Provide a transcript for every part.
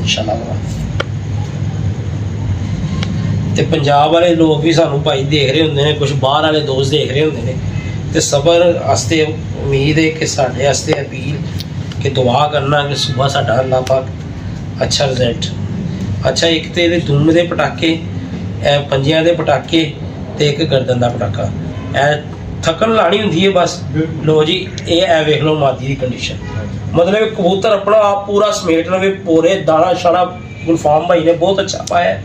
इंशाल्लाह। ਤੇ ਪੰਜਾਬ ਵਾਲੇ ਲੋਕ ਵੀ ਸਾਨੂੰ ਭਾਈ ਦੇਖ ਰਹੇ ਹੁੰਦੇ ਨੇ, ਕੁਝ ਬਾਹਰ ਵਾਲੇ ਦੋਸਤ ਦੇਖ ਰਹੇ ਹੁੰਦੇ ਨੇ, ਤੇ ਸਬਰ ਵਾਸਤੇ ਉਮੀਦ ਹੈ ਕਿ ਸਾਡੇ ਵਾਸਤੇ अपील कि दुआ करना कि सुबह साडा अल्लाह पाक अच्छा रिजल्ट। अच्छा एक तो ये धूम के पटाके, पंजियां के पटाके ते एक गर्दन का पटाका, थकन लानी होंगी है बस। लो जी ये वेख लो मादी की कंडीशन, मतलब कबूतर अपना आप पूरा समेट लवे, पूरे दाना शाना गुलफाम भाई ने बहुत अच्छा पाया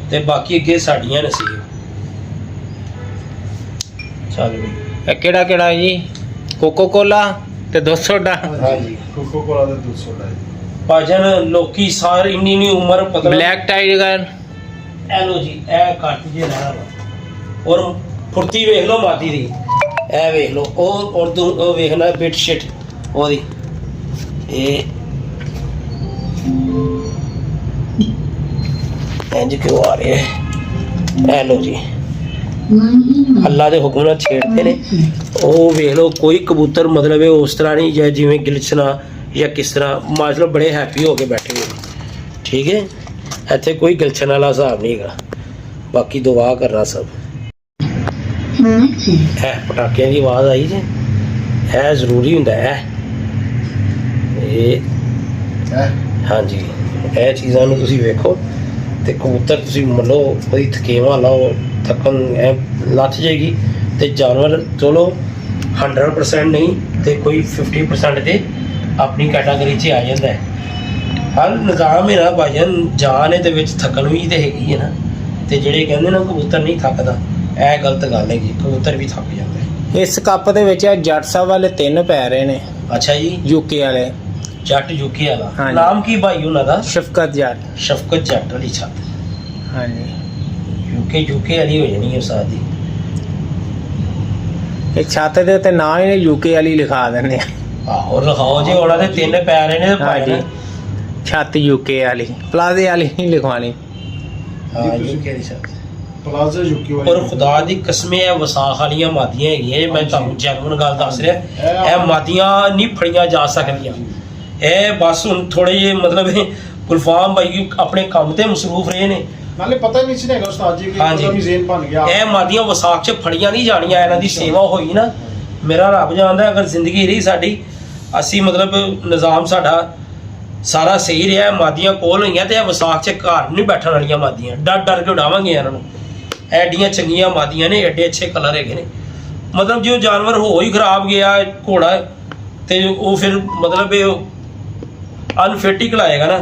ते बाकी अगे साड़ियां नसीब। चल भी केड़ा केड़ा जी? कोको कोला ते 200 डा। हाँ जी कोको कोला दे 200 डा भाजन लोकी सारी इन्नी उम्र पता ब्लैक टाइगर ए लो जी ए कट जे रहना वा। और फुर्ती वेख लो मादी दी, ए वेख लो और ओ वेखना बिट शिट ओदी ए इंज क्यों आ रहे हैं? ए लो जी अल्लाह के हुक्म नाल छेड़ते ने ओ वेख लो। कोई कबूतर मतलब उस तरह नहीं या जिवें गिलचना या किस तरह, मतलब बड़े हैप्पी हो के बैठे हुए, ठीक है। इत्थे कोई गिलचन वाला हिसाब नहीं है। बाकी दुआ करना सब। है पटाकियां की आवाज़ आई जे, है जरूरी हुंदा है ये। हाँ जी ये चीज़ां नूं तुसीं वेखो ते कबूतर तुसीं मलो कोई थकेवा लाओ, थकन लथ जाएगी तो जानवर चलो 100% नहीं तो कोई 50% ते अपनी कैटागरी च आ जाता है। हर निज़ाम है ना भाजन, जान है तो थकन भी तो हैगी है ना, तो जेडे कहते ना कबूतर नहीं थकदा, यह गलत गल है जी, कबूतर भी थक जाता है। इस कप दे विच जट साहब वाले 3 पै रहे ने। अच्छा जी यूके वाले जट यूके वाला हाँ जी। नाम की भाई उन्होंने? शफकत जट। शफकत जट वाली छत। हाँ जी यूके वाली हो जानी है साथ ही। एक छत दे उत्ते ना ही यूके वाली लिखा देने। आहो लिखाओ जी, उन्होंने 3 पै रहे ने हाँ जी छत यूके वाली, प्लाजे वाली नहीं लिखवानी। हाँ यूके वाली छत। प्लाजा यूके वाली। और खुदा दी कसम है वसाख वालियां मादियां हैगियां, मैं तुहानू जैनवन गल दस रहा, ਇਹ मादियां नहीं फड़ियां जा सकदियां। ਇਹ बस हुण थोड़े जे मतलब गुलफाम भाई अपने काम ते मसरूफ रहे ने, नाले पता नहीं सी हैगा उस्ताद जी कि हाँ जी। एकदम ज़ेन बन गया। ਇਹ ਮਾਦੀਆਂ ਵਸਾਖ 'ਚ ਫੜੀਆਂ ਨਹੀਂ ਜਾਣੀਆਂ, ਇਹਨਾਂ ਦੀ ਸੇਵਾ ਹੋਈ ਨਾ, ਮੇਰਾ ਰੱਬ ਜਾਣਦਾ ਅਗਰ ਜ਼ਿੰਦਗੀ ਰਹੀ ਸਾਡੀ, ਅਸੀਂ ਮਤਲਬ ਨਿਜ਼ਾਮ ਸਾਡਾ ਸਾਰਾ ਸਹੀ ਰਿਹਾ, ਮਾਦੀਆਂ ਕੋਲ ਹੋਈਆਂ ਤੇ ਇਹ ਵਸਾਖ 'ਚ ਘਰ ਨਹੀਂ ਬੈਠਣ ਵਾਲੀਆਂ ਮਾਦੀਆਂ, ਡਰ ਡਰ ਕੇ ਉਡਾਵਾਂਗੇ ਇਹਨਾਂ ਨੂੰ। ਐਡੀਆਂ ਚੰਗੀਆਂ ਮਾਦੀਆਂ ਨੇ, ਐਡੇ ਅੱਛੇ ਕਲਰ ਹੈਗੇ ਨੇ, ਮਤਲਬ ਜੋ ਜਾਨਵਰ ਹੋ ਹੀ ਖਰਾਬ ਗਿਆ ਘੋੜਾ ਤੇ ਉਹ ਫਿਰ ਮਤਲਬ ਇਹ ਅਨਫਿਟ ਹੀ ਕਲਾਏਗਾ ਨਾ।